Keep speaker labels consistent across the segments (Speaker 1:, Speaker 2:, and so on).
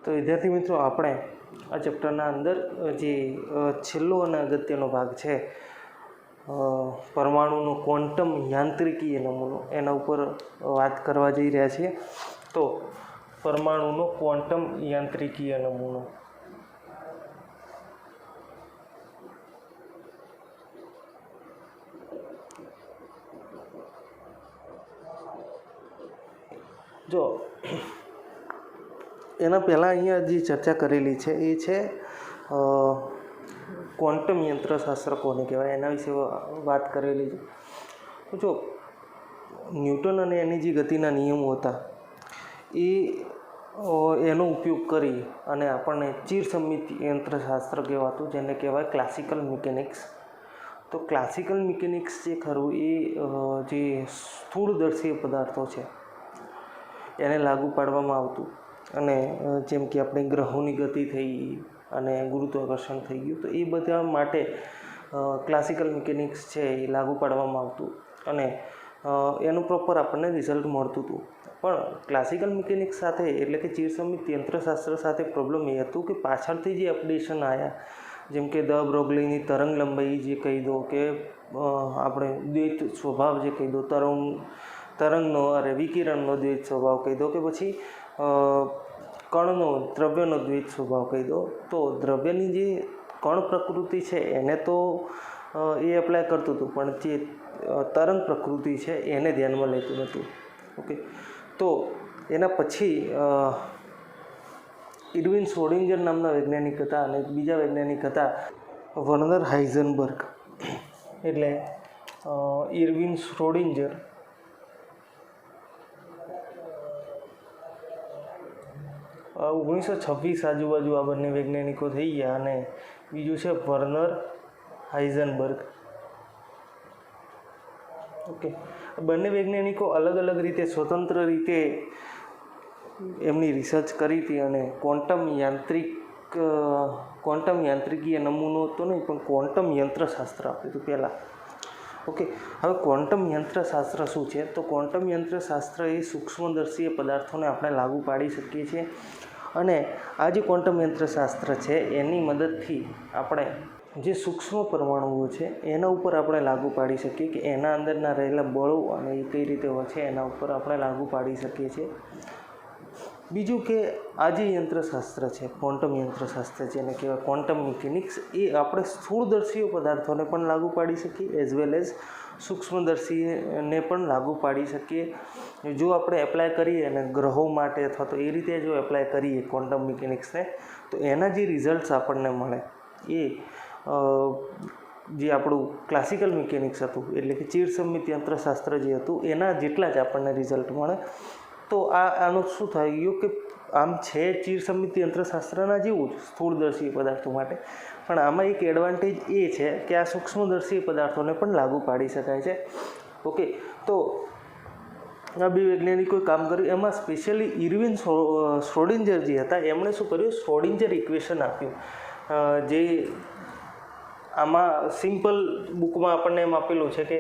Speaker 1: તો વિદ્યાર્થી મિત્રો, આપણે આ ચેપ્ટરના અંદર જે છેલ્લો અને અગત્યનો ભાગ છે પરમાણુનો ક્વોન્ટમ યાંત્રિકીય નમૂનો, એના ઉપર વાત કરવા જઈ રહ્યા છીએ. તો પરમાણુનો ક્વોન્ટમ યાંત્રિકીય નમૂનો. જો એના પહેલાં અહીંયા જે ચર્ચા કરેલી છે એ છે ક્વોન્ટમ યંત્રશાસ્ત્ર કોને કહેવાય, એના વિશે વાત કરેલી છે. તો જો ન્યૂટન અને એની જે ગતિના નિયમો હતા એનો ઉપયોગ કરી અને આપણને ચિરસમ્મિત યંત્રશાસ્ત્ર કહેવાતું, જેને કહેવાય ક્લાસિકલ મિકેનિક્સ. તો ક્લાસિકલ મિકેનિક્સ જે ખરું એ જે સ્થૂળદર્શીય પદાર્થો છે એને લાગુ પાડવામાં આવતું. અને જેમ કે આપણે ગ્રહોની ગતિ થઈ અને ગુરુત્વાકર્ષણ થઈ ગયું, તો એ બધા માટે ક્લાસિકલ મિકેનિક્સ છે એ લાગુ પાડવામાં આવતું અને એનું પ્રોપર આપણને રિઝલ્ટ મળતું હતું. પણ ક્લાસિકલ મિકેનિક્સ સાથે, એટલે કે ચિરસમ્મિત યંત્રશાસ્ત્ર સાથે પ્રોબ્લેમ એ હતું કે પાછળથી જે અપડેશન આવ્યા, જેમ કે દ બ્રોગલીની તરંગ લંબાઈ જે કહી દો, કે આપણે દ્વૈત સ્વભાવ જે કહી દો, તરંગનો વિકિરણનો દ્વૈત સ્વભાવ કહી દો, કે પછી કણનો દ્રવ્યનો દ્વૈત સ્વભાવ કહી દો. તો દ્રવ્યની જે કણ પ્રકૃતિ છે એને તો એ એપ્લાય કરતું હતું, પણ જે તરંગ પ્રકૃતિ છે એને ધ્યાનમાં લેતું નહોતું. ઓકે, તો એના પછી ઇરવિન શ્રોડિંજર નામના વૈજ્ઞાનિક હતા અને બીજા વૈજ્ઞાનિક હતા વર્નર હાઇઝનબર્ગ. એટલે ઇરવિન શ્રોડિંજર આ 1926 આજુબાજુ આ બંને વૈજ્ઞાનિકો થઈ ગયા. અને બીજું છે વર્નર હાઇઝનબર્ગ. ઓકે, બંને વૈજ્ઞાનિકો અલગ અલગ રીતે, સ્વતંત્ર રીતે એમની રિસર્ચ કરી હતી અને ક્વોન્ટમ યાંત્રિકીય નમૂનો તો નહીં, પણ ક્વોન્ટમ યંત્રશાસ્ત્ર આપ્યું હતું પહેલાં. ઓકે, હવે ક્વોન્ટમ યંત્રશાસ્ત્ર શું છે? તો ક્વોન્ટમ યંત્રશાસ્ત્ર એ સૂક્ષ્મદર્શીય પદાર્થોને આપણે લાગુ પાડી શકીએ છીએ. અને આ જે ક્વોન્ટમ યંત્રશાસ્ત્ર છે એની મદદથી આપણે જે સૂક્ષ્મ પરમાણુઓ છે એના ઉપર આપણે લાગુ પાડી શકીએ, કે એના અંદરના રહેલા બળો અને એ કઈ રીતે હોય છે એના ઉપર આપણે લાગુ પાડી શકીએ છીએ. બીજું કે આ જે યંત્રશાસ્ત્ર છે, ક્વોન્ટમ યંત્રશાસ્ત્ર જેને કહેવાય ક્વોન્ટમ મિકેનિક્સ, એ આપણે સ્થૂળદર્શીય પદાર્થોને પણ લાગુ પાડી શકીએ, એઝ વેલ એઝ સૂક્ષ્મદર્શીને પણ લાગુ પાડી શકીએ. જો આપણે એપ્લાય કરીએ અને ગ્રહો માટે અથવા તો એ રીતે જો એપ્લાય કરીએ ક્વોન્ટમ મિકેનિક્સને, તો એના જે રિઝલ્ટ્સ આપણને મળે એ જે આપણું ક્લાસિકલ મિકેનિક્સ હતું, એટલે કે ચિરસમ્મિત યંત્રશાસ્ત્ર જે હતું એના જેટલા જ આપણને રિઝલ્ટ મળે. તો આનું શું થઈ ગયું કે આમ છે ચિરસમ્મિત યંત્રશાસ્ત્રના જેવું જ સ્થૂળદર્શી પદાર્થો માટે, પણ આમાં એક એડવાન્ટેજ એ છે કે આ સૂક્ષ્મદર્શી પદાર્થોને પણ લાગુ પાડી શકાય છે. ઓકે, તો આ બે વૈજ્ઞાનિકોએ કામ કર્યું. એમાં સ્પેશિયલી ઇરવિન શ્રોડિંજર જે હતા એમણે શું કર્યું, શ્રોડિંજર ઇક્વેશન આપ્યું. જે આમાં સિમ્પલ બુકમાં આપણને એમ આપેલું છે કે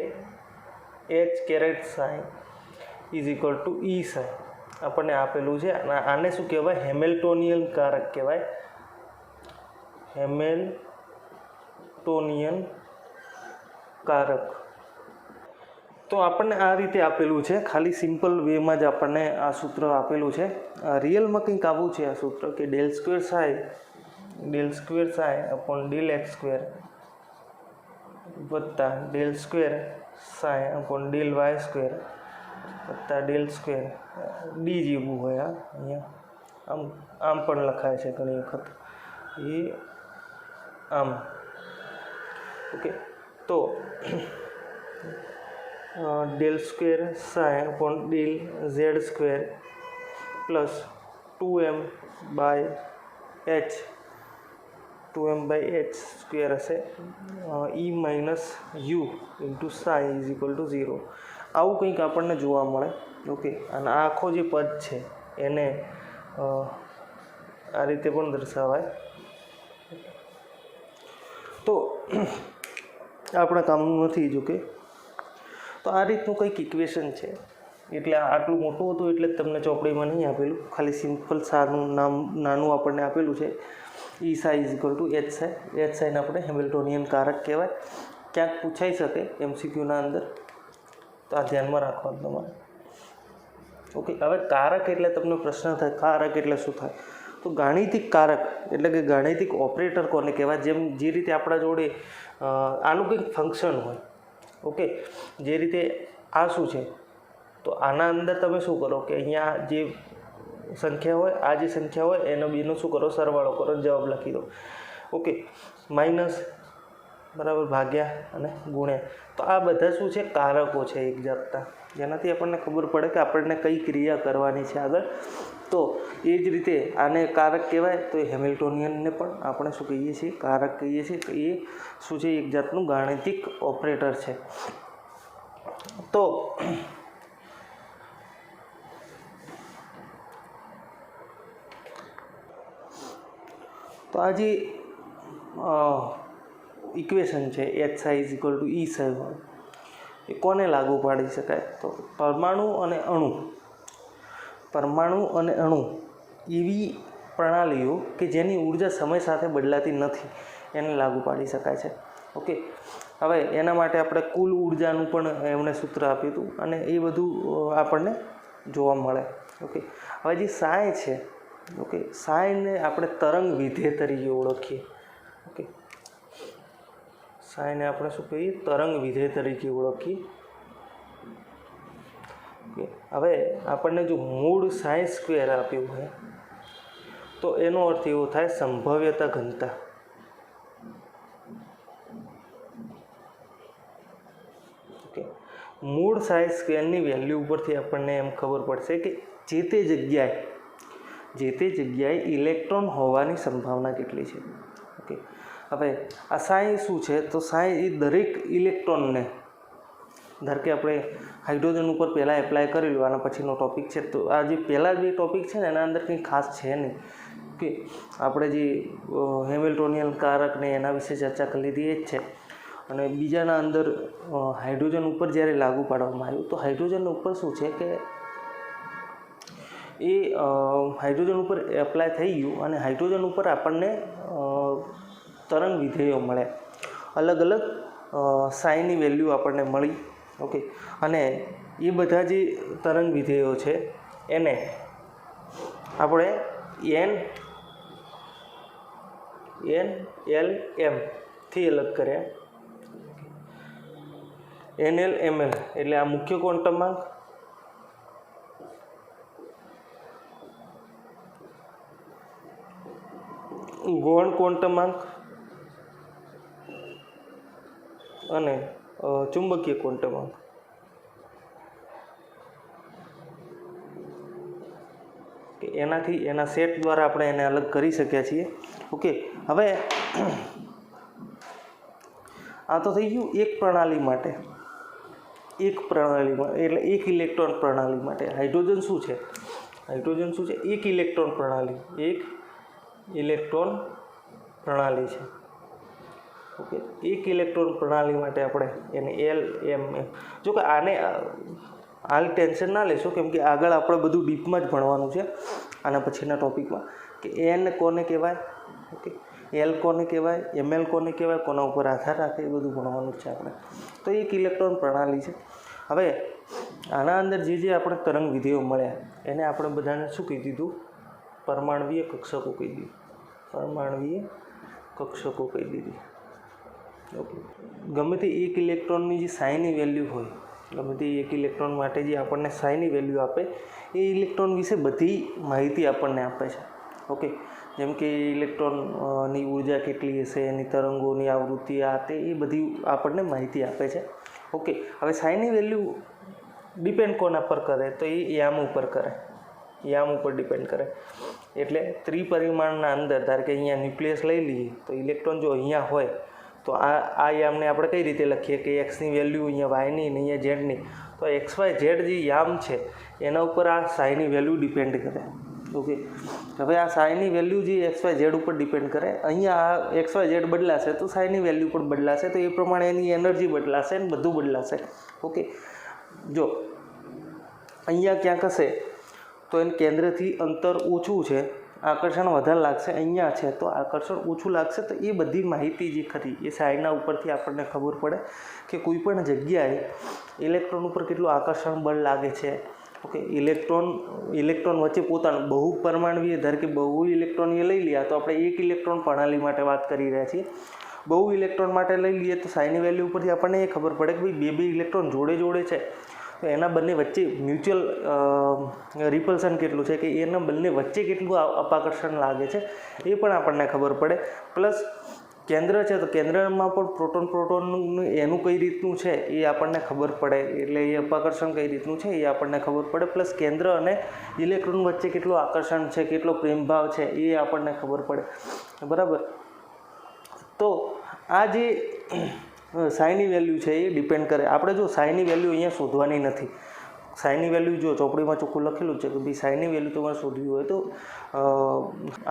Speaker 1: H⁻ψ is equal two E⁻ψ આપણને આપેલું છે. આને શું કહેવાય, હેમિલ્ટોનિયન કારક કહેવાય. હેમિલ્ટોનિયન કારક. તો આપણને આ રીતે આપેલું છે, ખાલી સિમ્પલ વેમાં જ આપણને આ સૂત્ર આપેલું છે. રિયલમાં કંઈક આવું છે આ સૂત્ર કે ∇2ψ અપોન ∇x² વત્તા ∇2ψ અપોન ∇y² વત્તા ∇2 D જેવું હોય. અહીંયા આમ પણ લખાય છે ઘણી વખત, એ આમ. ઓકે, તો ∇2ψ અપોન ∇z² પ્લસ 2m/h² હશે, E - u into ψ is equal to 0. આવું કંઈક આપણને જોવા મળે. ઓકે, અને આ આખો જે પદ છે એને આ રીતે પણ દર્શાવાય. તો આપણા કામનું નથી. જો કે તો આ રીતનું કંઈક ઇક્વેશન છે એટલે આટલું મોટું હતું એટલે તમને ચોપડીમાં નહીં આપેલું, ખાલી સિમ્પલ સારું નાનું આપણને આપેલું છે. E psi is equal to H psi. H સાઈને આપણે હેમિલ્ટોનિયન કારક કહેવાય. ક્યાંક પૂછાઈ શકે MCQના અંદર, તો આ ધ્યાનમાં રાખવાનું તમારે. ઓકે, હવે કારક એટલે તમને પ્રશ્ન થાય કારક એટલે શું થાય? તો ગાણિતિક કારક એટલે કે ગાણિતિક ઓપરેટર કોને કહેવાય? જે રીતે આપણા જોડે આનું કંઈક ફંક્શન હોય. ઓકે, જે રીતે આ શું છે, તો આના અંદર તમે શું કરો કે અહીંયા જે સંખ્યા હોય, આ જે સંખ્યા હોય એનો બેનો શું કરો, સરવાળો કરો, જવાબ લખી દો. ઓકે, માઇનસ બરાબર ભાગ્યા અને ગુણ્યા. તો આ બધા શું છે, કારકો છે એક જાતના, જેનાથી આપણને ખબર પડે કે આપણને કઈ ક્રિયા કરવાની છે આગળ. તો એ જ રીતે આને કારક કહેવાય. તો એ હેમિલ્ટોનિયનને પણ આપણે શું કહીએ છીએ, કારક કહીએ છીએ. તો એ શું છે, એક જાતનું ગાણિતિક ઓપરેટર છે. તો આ જે ઇક્વેશન છે H psi is equal to E psi, એ કોને લાગુ પાડી શકાય? તો પરમાણુ અને અણુ એવી પ્રણાલીઓ કે જેની ઉર્જા સમય સાથે બદલાતી નથી એને લાગુ પાડી શકાય છે. ઓકે, હવે એના માટે આપણે કુલ ઉર્જાનું પણ એમણે સૂત્ર આપ્યું હતું અને એ બધું આપણને જોવા મળે. ઓકે, હવે જે સાઈ છે, ઓકે, સાઈને આપણે તરંગ વિધેય તરીકે ઓળખીએ. ઓકે, સાઈને આપણે શું કહીએ, તરંગ વિધેય તરીકે ઓળખીએ. ઓકે, હવે આપણને જો મૂળ સાઈ સ્ક્વેર આપ્યું હોય તો એનો અર્થ એવો થાય સંભવ્યતા ઘનતા. ઓકે, મૂળ સાઈ સ્ક્વેરની વેલ્યુ ઉપરથી આપણને એમ ખબર પડશે કે જે તે જગ્યાએ ઇલેક્ટ્રોન હોવાની સંભાવના કેટલી છે. ઓકે, હવે આ સાઈ શું છે? તો સાઈ એ દરેક ઇલેક્ટ્રોનને, ધારો કે આપણે હાઇડ્રોજન ઉપર પહેલાં એપ્લાય કરેલું, આના પછીનો ટૉપિક છે. તો આ જે પહેલાં જે ટૉપિક છે ને એના અંદર કંઈ ખાસ છે નહીં. ઓકે, આપણે જે હેમિલ્ટોનિયન કારકને એના વિશે ચર્ચા કરી લીધી એ જ છે. અને બીજાના અંદર હાઇડ્રોજન ઉપર જ્યારે લાગુ પાડવામાં આવ્યું તો હાઇડ્રોજન ઉપર શું છે કે એ હાઇડ્રોજન ઉપર એપ્લાય થઈ ગયું અને હાઇડ્રોજન ઉપર આપણને તરંગ વિધેયો મળ્યા, અલગ અલગ સાઈની વેલ્યુ આપણને મળી. ઓકે, અને એ બધા જે તરંગ વિધેયો છે એને આપણે NLMથી અલગ કર્યા. NLML એટલે આ મુખ્ય ક્વોન્ટમાંક, ગૌણ ક્વોન્ટમાંક અને ચુંબકીય ક્વોન્ટમાંક. એનાથી એના સેટ દ્વારા આપણે એને અલગ કરી શક્યા છીએ. ઓકે, હવે આ તો થઈ ગયું એક પ્રણાલી માટે, એટલે એક ઇલેક્ટ્રોન પ્રણાલી માટે. હાઇડ્રોજન શું છે? એક ઇલેક્ટ્રોન પ્રણાલી છે. ઓકે, એક ઇલેક્ટ્રોન પ્રણાલી માટે આપણે એને LMM. જો કે આને હાલ ટેન્શન ના લેશો, કેમ કે આગળ આપણે બધું ડીપમાં જ ભણવાનું છે આના પછીના ટૉપિકમાં, કે N કોને કહેવાય, ઓકે, L કોને કહેવાય, ML કોને કહેવાય, કોના ઉપર આધાર રાખે, એ બધું ભણવાનું જ છે આપણે. તો એક ઇલેક્ટ્રોન પ્રણાલી છે. હવે આના અંદર જે આપણે તરંગ વિધેયો મળ્યા એને આપણે બધાને શું કહી દીધું? પરમાણવીય કક્ષકો કહી દીધી. ઓકે, ગમે તે એક ઇલેક્ટ્રોનની જે સાઈની વેલ્યુ હોય, ગમે તે એક ઇલેક્ટ્રોન માટે જે આપણને સાઈની વેલ્યુ આપે એ ઇલેક્ટ્રોન વિશે બધી માહિતી આપણને આપે છે. ઓકે, જેમ કે ઇલેક્ટ્રોનની ઉર્જા કેટલી હશે, એની તરંગોની આવૃત્તિ, આ તે એ બધી આપણને માહિતી આપે છે. ઓકે, હવે સાઈની વેલ્યુ ડિપેન્ડ કોના પર કરે? તો એ યામ ઉપર ડિપેન્ડ કરે. એટલે ત્રિપરિમાણના અંદર, ધારો કે અહીંયા ન્યુક્લિયસ લઈ લઈએ તો ઇલેક્ટ્રોન જો અહીંયા હોય તો આ યામને આપણે કઈ રીતે લખીએ કે એક્સની વેલ્યુ અહીંયા વાયની ને અહીંયા ઝેડની. તો XY Z જે યામ છે એના ઉપર આ સાઈની વેલ્યુ ડિપેન્ડ કરે. ઓકે, હવે આ સાઈની વેલ્યુ જે XY Z ઉપર ડિપેન્ડ કરે, અહીંયા આ XY Z બદલાશે તો સાઈની વેલ્યુ પણ બદલાશે, તો એ પ્રમાણે એની એનર્જી બદલાશે ને બધું બદલાશે. ઓકે, જો અહીંયા ક્યાંક હશે તો એને કેન્દ્રથી અંતર ઓછું છે, આકર્ષણ વધારે લાગશે. અહીંયા છે તો આકર્ષણ ઓછું લાગશે. તો એ બધી માહિતી જે ખરી એ સાઈડના ઉપરથી આપણને ખબર પડે કે કોઈ પણ જગ્યાએ ઇલેક્ટ્રોન ઉપર કેટલું આકર્ષણ બળ લાગે છે. ઓકે, ઇલેક્ટ્રોન વચ્ચે પોતાનું બહુપરમાણવીય, ધારો કે બહુ ઇલેક્ટ્રોન એ લઈ લઈએ તો આપણે એક ઇલેક્ટ્રોન પ્રણાલી માટે વાત કરી રહ્યા છીએ. બહુ ઇલેક્ટ્રોન માટે લઈ લઈએ તો સાઈની વેલ્યુ ઉપરથી આપણને એ ખબર પડે કે ભાઈ બે ઇલેક્ટ્રોન જોડે છે તો એના બંને વચ્ચે મ્યુચ્યુઅલ રિપલ્શન કેટલું છે, કે એના બંને વચ્ચે કેટલું અપાકર્ષણ લાગે છે એ પણ આપણને ખબર પડે. પ્લસ કેન્દ્ર છે તો કેન્દ્રમાં પણ પ્રોટોનનું એનું કઈ રીતનું છે એ આપણને ખબર પડે, એટલે એ અપાકર્ષણ કઈ રીતનું છે એ આપણને ખબર પડે. પ્લસ કેન્દ્ર અને ઇલેક્ટ્રોન વચ્ચે કેટલું આકર્ષણ છે, કેટલો પ્રેમભાવ છે એ આપણને ખબર પડે. બરાબર. તો આ જે સાઈની વેલ્યુ છે એ ડિપેન્ડ કરે. આપણે જો સાઈની વેલ્યુ અહીંયા શોધવાની નથી. સાઈની વેલ્યુ જો ચોપડીમાં ચોખ્ખું લખેલું છે કે ભાઈ સાઈની વેલ્યુ તમારે શોધવી હોય તો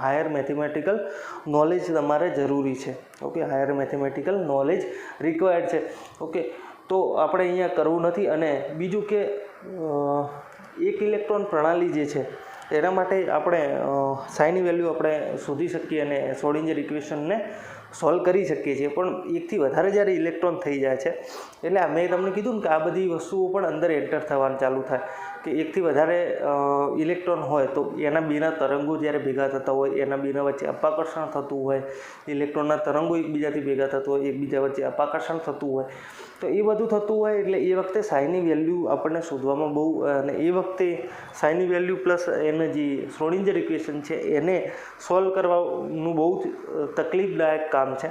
Speaker 1: હાયર મેથેમેટિકલ નોલેજ તમારે જરૂરી છે. Okay, higher mathematical knowledge required છે. ઓકે, તો આપણે અહીંયા કરવું નથી. અને બીજું કે એક ઇલેક્ટ્રોન પ્રણાલી જે છે એના માટે આપણે સાઈની વેલ્યુ આપણે શોધી શકીએ અને શ્રોડિંજર ઇક્વેશનને સોલ્વ કરી શકીએ છીએ. પણ એકથી વધારે જ્યારે ઇલેક્ટ્રોન થઈ જાય છે એટલે મેં તમને કીધું ને કે આ બધી વસ્તુઓ પણ અંદર એન્ટર થવાનું ચાલુ થાય કે એકથી વધારે ઇલેક્ટ્રોન હોય તો એના બેના તરંગો જ્યારે ભેગા થતા હોય, એના બેના વચ્ચે અપાકર્ષણ થતું હોય, ઇલેક્ટ્રોનના તરંગો એકબીજાથી ભેગા થતું હોય, એકબીજા વચ્ચે અપાકર્ષણ થતું હોય, તો એ બધું થતું હોય એટલે એ વખતે સાઈની વેલ્યુ આપણને શોધવામાં બહુ, અને એ વખતે સાઈની વેલ્યુ પ્લસ એને જે શ્રોડિંજર ઇક્વેશન છે એને સોલ્વ કરવાનું બહુ જ તકલીફદાયક કામ છે.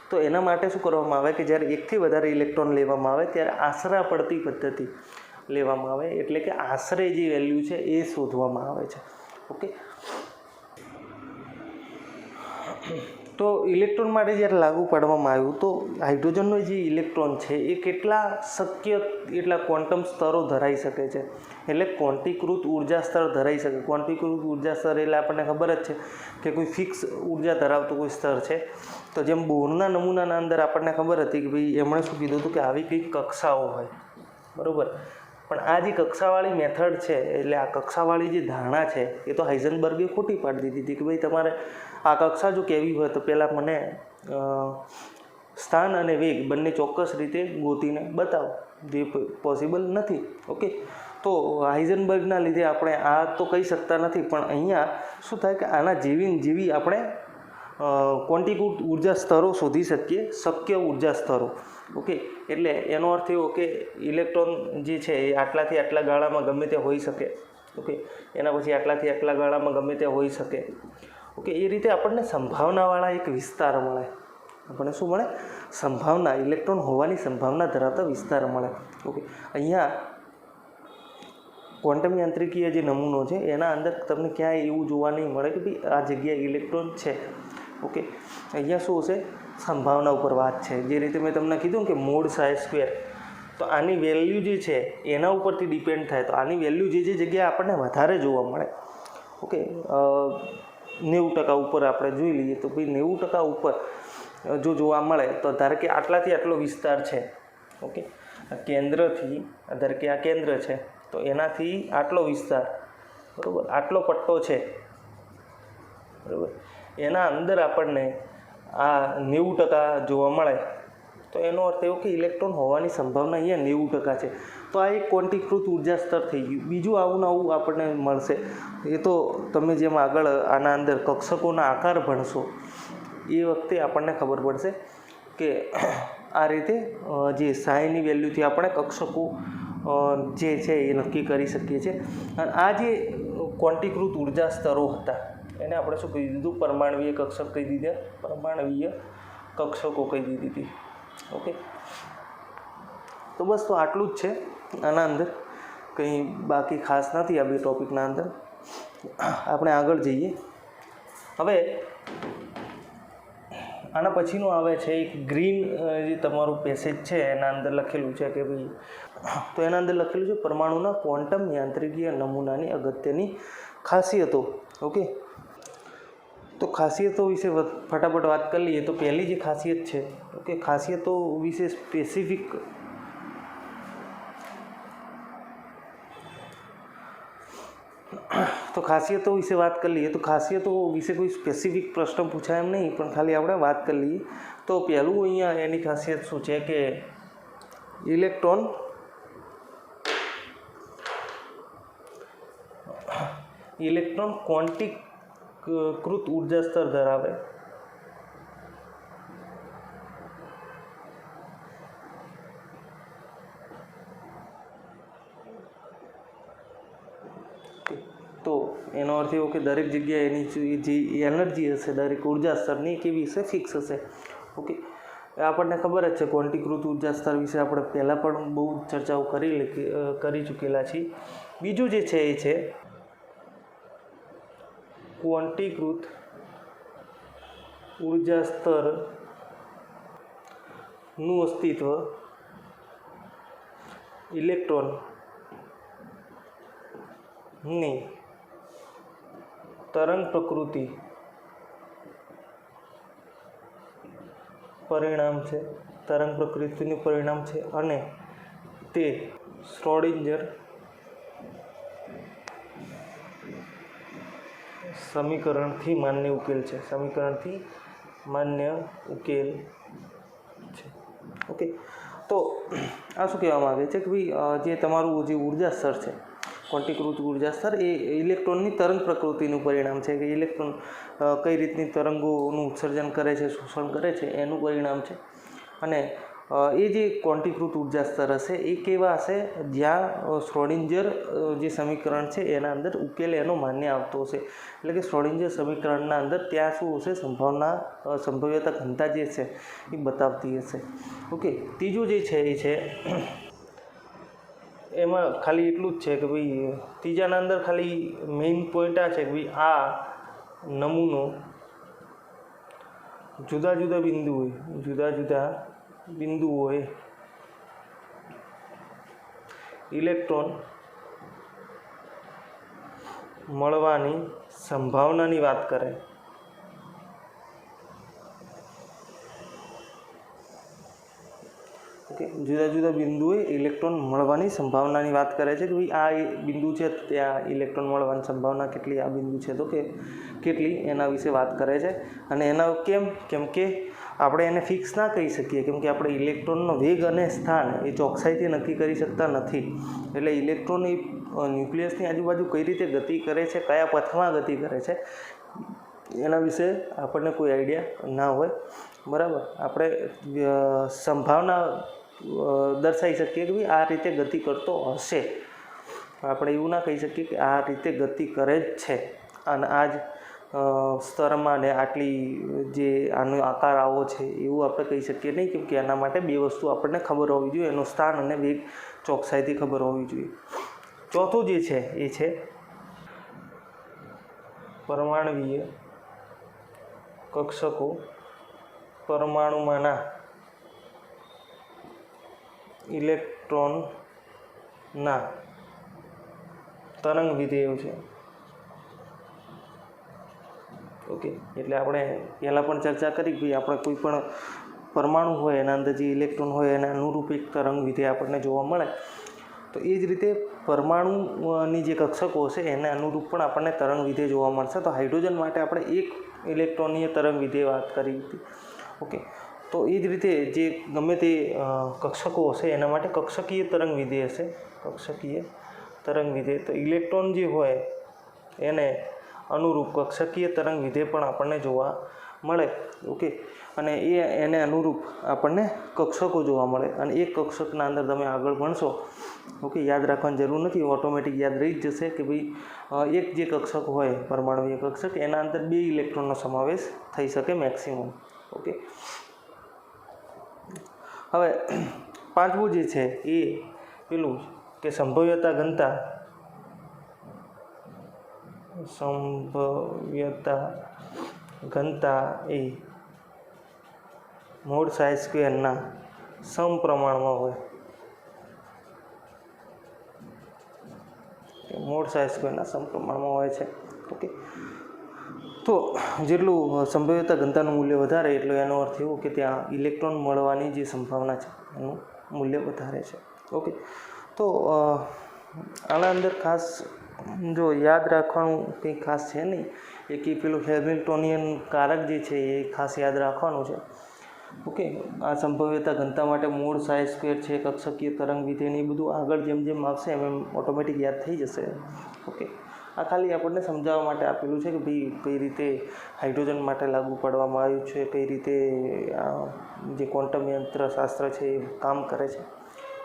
Speaker 1: તો એના માટે શું કરવામાં આવે કે જ્યારે એકથી વધારે ઇલેક્ટ્રોન લેવામાં આવે ત્યારે આશરા પડતી પદ્ધતિ લેવામાં આવે, એટલે કે આશરે જે વેલ્યુ છે એ શોધવામાં આવે છે. ઓકે, તો ઇલેક્ટ્રોન માટે જ્યારે લાગુ પાડવામાં આવ્યું તો હાઇડ્રોજનનો જે ઇલેક્ટ્રોન છે એ કેટલા શક્ય એટલા ક્વોન્ટમ સ્તરો ધરાઈ શકે છે, એટલે ક્વોન્ટીકૃત ઉર્જા સ્તર ધરાઈ શકે. ક્વોન્ટીકૃત ઉર્જા સ્તર એટલે આપણને ખબર જ છે કે કોઈ ફિક્સ ઉર્જા ધરાવતું કોઈ સ્તર છે. તો જેમ બોરના નમૂનાના અંદર આપણને ખબર હતી કે ભાઈ એમણે શું કીધું હતું કે આવી કંઈક કક્ષાઓ હોય, બરાબર. પણ આ જે કક્ષાવાળી મેથડ છે, એટલે આ કક્ષાવાળી જે ધારણા છે એ તો હાઇઝનબર્ગે ખોટી પાડી દીધી હતી કે ભાઈ તમારે આ કક્ષા જો કહેવી હોય તો પહેલાં મને સ્થાન અને વેગ બંને ચોક્કસ રીતે ગોતીને બતાવો, જે પોસિબલ નથી. ઓકે, તો હાઇઝનબર્ગના લીધે આપણે આ તો કહી શકતા નથી, પણ અહીંયા શું થાય કે આના જેવી આપણે ક્વોન્ટીકૃત ઉર્જા સ્તરો શોધી શકીએ, શક્ય ઉર્જા સ્તરો. ઓકે, એટલે એનો અર્થ એવો કે ઇલેક્ટ્રોન જે છે એ આટલાથી આટલા ગાળામાં ગમે તે હોઈ શકે. ઓકે, એના પછી આટલાથી આટલા ગાળામાં ગમે તે હોઈ શકે. ઓકે, એ રીતે આપણને સંભાવનાવાળા એક વિસ્તાર મળે. આપણને શું મળે? સંભાવના, ઇલેક્ટ્રોન હોવાની સંભાવના ધરાવતા વિસ્તાર મળે. ઓકે, અહીંયા ક્વોન્ટમ યાંત્રિકીય જે નમૂનો છે એના અંદર તમને ક્યાંય એવું જોવા નહીં મળે કે ભાઈ આ જગ્યાએ ઇલેક્ટ્રોન છે. ઓકે, અહીંયા શું હશે? સંભાવના ઉપર વાત છે. જે રીતે મેં તમને કીધું કે મોડ સાઈ સ્ક્વેર, તો આની વેલ્યુ જે છે એના ઉપરથી ડિપેન્ડ થાય. તો આની વેલ્યુ જે જગ્યાએ આપણને વધારે જોવા મળે, ઓકે, 90% ઉપર આપણે જોઈ લઈએ તો ભાઈ 90% ઉપર જો જોવા મળે તો ધારો કે આટલાથી આટલો વિસ્તાર છે. ઓકે, કેન્દ્રથી, ધારો કે આ કેન્દ્ર છે તો એનાથી આટલો વિસ્તાર, બરાબર, આટલો પટ્ટો છે, બરાબર, એના અંદર આપણને આ 90% જોવા મળે તો એનો અર્થ એવો કે ઇલેક્ટ્રોન હોવાની સંભાવના અહીંયા 90% છે. તો આ એક ક્વોન્ટીકૃત ઉર્જા સ્તર થઈ ગયું. બીજું આવું આપણને મળશે એ તો તમે જેમ આગળ આના અંદર કક્ષકોના આકાર ભણશો એ વખતે આપણને ખબર પડશે કે આ રીતે જે સાઈની વેલ્યુથી આપણે કક્ષકો જે છે એ નક્કી કરી શકીએ છીએ. અને આ જે ક્વોન્ટીકૃત ઉર્જા સ્તરો હતા એને આપણે શું કહી દીધું? પરમાણવીય કક્ષક કહી દીધા, પરમાણવીય કક્ષકો કહી દીધી હતી. ઓકે, તો બસ તો આટલું જ છે આના અંદર, કંઈ બાકી ખાસ નથી આ બે ટૉપિકના અંદર. આપણે આગળ જઈએ. હવે આના પછીનું આવે છે એક ગ્રીન જે તમારું પેસેજ છે એના અંદર લખેલું છે કે ભાઈ, તો એના અંદર લખેલું છે પરમાણુના ક્વોન્ટમ યાંત્રિકીય નમૂનાની અગત્યની ખાસિયતો. ઓકે, તો ખાસિયતો વિશે ફટાફટ વાત કરી લઈએ. તો પહેલી જે ખાસિયત છે, ઓકે, ખાસિયતો વિશે સ્પેસિફિક તો ખાસિયતો વિશે વાત કરી લઈએ. તો ખાસિયતો વિશે કોઈ સ્પેસિફિક પ્રશ્ન પૂછાય એમ નહીં, પણ ખાલી આપણે વાત કરી લઈએ. તો પહેલું અહીંયા એની ખાસિયત શું છે કે ઇલેક્ટ્રોન ક્વોન્ટીકૃત ઉર્જા સ્તર ધરાવે. તો એનો અર્થ એવો કે દરેક જગ્યાએ એની જે એનર્જી હશે દરેક ઉર્જા સ્તરની કેવી હશે, ફિક્સ હશે. ઓકે, આપણને ખબર જ છે ક્વોન્ટીકૃત ઉર્જા સ્તર વિશે આપણે પહેલાં પણ બહુ ચર્ચાઓ કરી ચૂકેલા છીએ. બીજું જે છે એ છે ક્વોન્ટીકૃત ઉર્જા સ્તરનું અસ્તિત્વ ઇલેક્ટ્રોનની તરંગ પ્રકૃતિ પરિણામ છે અને તે શ્રોડિંજર સમીકરણથી માન્ય ઉકેલ છે. ઓકે, તો આ શું કહેવા માગે છે કે ભાઈ જે તમારું જે ઉર્જા સ્તર છે ક્વોન્ટીકૃત ઉર્જા સ્તર એ ઇલેક્ટ્રોનની તરંગ પ્રકૃતિનું પરિણામ છે કે ઇલેક્ટ્રોન કઈ રીતની તરંગોનું ઉત્સર્જન કરે છે, શોષણ કરે છે એનું પરિણામ છે. અને એ જે ક્વોન્ટીકૃત ઉર્જા સ્તર હશે એ કેવા હશે જ્યાં શ્રોડિંજર જે સમીકરણ છે એના અંદર ઉકેલ એનો માન્ય આવતો હશે. એટલે કે શ્રોડિંજર સમીકરણના અંદર ત્યાં શું હશે, સંભવ્યતા ઘનતા જે છે એ બતાવતી હશે. ઓકે, ત્રીજું જે છે એ છે એમાં ખાલી એટલું જ છે કે ભાઈ ત્રીજાના અંદર ખાલી મેઇન પોઈન્ટ આ છે કે ભાઈ આ નમૂનો જુદા જુદા બિંદુઓએ ઇલેક્ટ્રોન મળવાની સંભાવનાની વાત કરે. ઓકે, જુદા જુદા બિંદુએ ઇલેક્ટ્રોન મળવાની સંભાવનાની વાત કરે છે કે ભાઈ આ બિંદુ છે ત્યાં ઇલેક્ટ્રોન મળવાની સંભાવના કેટલી, આ બિંદુ છે તો કે કેટલી, એના વિશે વાત કરે છે. અને એના કેમ કે આપણે એને ફિક્સ ના કહી શકીએ, કેમ કે આપણે ઇલેક્ટ્રોનનો વેગ અને સ્થાન એ ચોકસાઈથી નક્કી કરી શકતા નથી. એટલે ઇલેક્ટ્રોન એ ન્યુક્લિયસની આજુબાજુ કઈ રીતે ગતિ કરે છે, કયા પથમાં ગતિ કરે છે એના વિશે આપણને કોઈ આઈડિયા ના હોય. બરાબર, આપણે સંભાવના દર્શાવી શકીએ કે ભાઈ આ રીતે ગતિ કરતો હશે. આપણે એવું ના કહી શકીએ કે આ રીતે ગતિ કરે જ છે અને આ જ સ્તરમાં ને આટલી જે આનો આકાર આવો છે એવું આપણે કહી શકીએ નહીં, કેમ કે એના માટે બે વસ્તુ આપણને ખબર હોવી જોઈએ, એનો સ્થાન અને વેગ ચોકસાઈથી ખબર હોવી જોઈએ. ચોથું જે છે એ છે પરમાણ્વીય કક્ષકો પરમાણુમાંના ઇલેક્ટ્રોનના તરંગ વિધેયો છે. ઓકે, એટલે આપણે પહેલાં પણ ચર્ચા કરી કે આપણે કોઈ પણ પરમાણુ હોય એના અંદર જે ઇલેક્ટ્રોન હોય એના અનુરૂપ એક તરંગ વિધેય આપણને જોવા મળે. તો એ જ રીતે પરમાણુની જે કક્ષકો હશે એને અનુરૂપ પણ આપણને તરંગ વિધેય જોવા મળશે. તો હાઇડ્રોજન માટે આપણે એક ઇલેક્ટ્રોનીય તરંગ વિધેય વાત કરી હતી. ઓકે, તો એ જ રીતે જે ગમે તે કક્ષકો હશે એના માટે કક્ષકીય તરંગ વિધેય હશે. તો ઇલેક્ટ્રોન જે હોય એને અનુરૂપ કક્ષકીય તરંગ વિધેય પણ આપણને જોવા મળે. ઓકે, અને એને અનુરૂપ આપણને કક્ષકો જોવા મળે. અને એક કક્ષકના અંદર તમે આગળ ભણશો, ઓકે, યાદ રાખવાની જરૂર નથી, ઓટોમેટિક યાદ રહી જ જશે કે ભાઈ એક જે કક્ષક હોય પરમાણુય કક્ષક એના અંદર 2 ઇલેક્ટ્રોનનો સમાવેશ થઈ શકે મેક્સિમમ. ઓકે, હવે પાંચમું જે છે એ પેલું કે સંભવ્યતા ઘનતા એ મોડ સાઈ સ્ક્વેરના સમપ્રમાણમાં હોય. છે. ઓકે, તો જેટલું સંભવ્યતા ઘનતાનું મૂલ્ય વધારે એટલો એનો અર્થ એવો કે ત્યાં ઇલેક્ટ્રોન મળવાની જે સંભાવના છે એનું મૂલ્ય વધારે છે. ઓકે, તો આના અંદર ખાસ જો યાદ રાખવાનું કંઈ ખાસ છે નહીં, એક એ પેલું હેમિલ્ટોનિયન કારક જે છે એ ખાસ યાદ રાખવાનું છે. ઓકે, આ સંભવ્યતા ઘનતા માટે મૂળ સાઈ સ્ક્વેર છે, કક્ષકીય તરંગ વિધેયની બધું આગળ જેમ જેમ આવશે એમ ઓટોમેટિક યાદ થઈ જશે. ઓકે, આ ખાલી આપણને સમજાવવા માટે આપેલું છે કે ભાઈ કઈ રીતે હાઇડ્રોજન માટે લાગુ પાડવામાં આવ્યું છે, કઈ રીતે જે ક્વોન્ટમ યંત્રશાસ્ત્ર છે એ કામ કરે છે.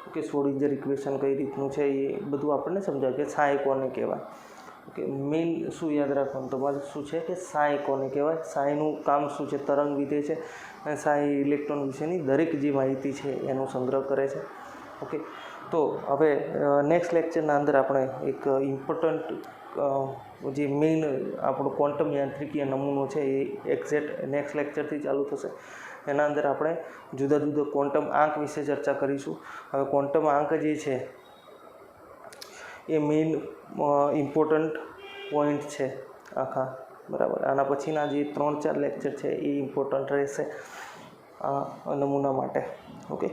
Speaker 1: ઓકે, શ્રોડિંજર ઇક્વેશન કઈ રીતનું છે એ બધું આપણને સમજાવ્યું કે સાઈ કોને કહેવાય. ઓકે, મેઇન શું યાદ રાખવાનું તમારે શું છે કે સાઈ કોને કહેવાય, સાઈનું કામ શું છે, તરંગ વિધેય છે અને સાઈ ઇલેક્ટ્રોન વિશેની દરેક જે માહિતી છે એનો સંગ્રહ કરે છે. ઓકે, તો હવે નેક્સ્ટ લેક્ચરના અંદર આપણે એક ઇમ્પોર્ટન્ટ જે મેઇન આપણો ક્વોન્ટમ યાંત્રિકીય નમૂનો છે એ એક્ઝેક્ટ નેક્સ્ટ લેક્ચરથી ચાલુ થશે. એના અંદર આપણે જુદા જુદા ક્વોન્ટમ આંક વિશે ચર્ચા કરીશું. હવે ક્વોન્ટમ આંક જે છે એ મેઇન ઇમ્પોર્ટન્ટ પોઈન્ટ છે આખા, બરાબર. આના પછીના જે 3-4 લેક્ચર છે એ ઇમ્પોર્ટન્ટ રહેશે આ નમૂના માટે. ઓકે.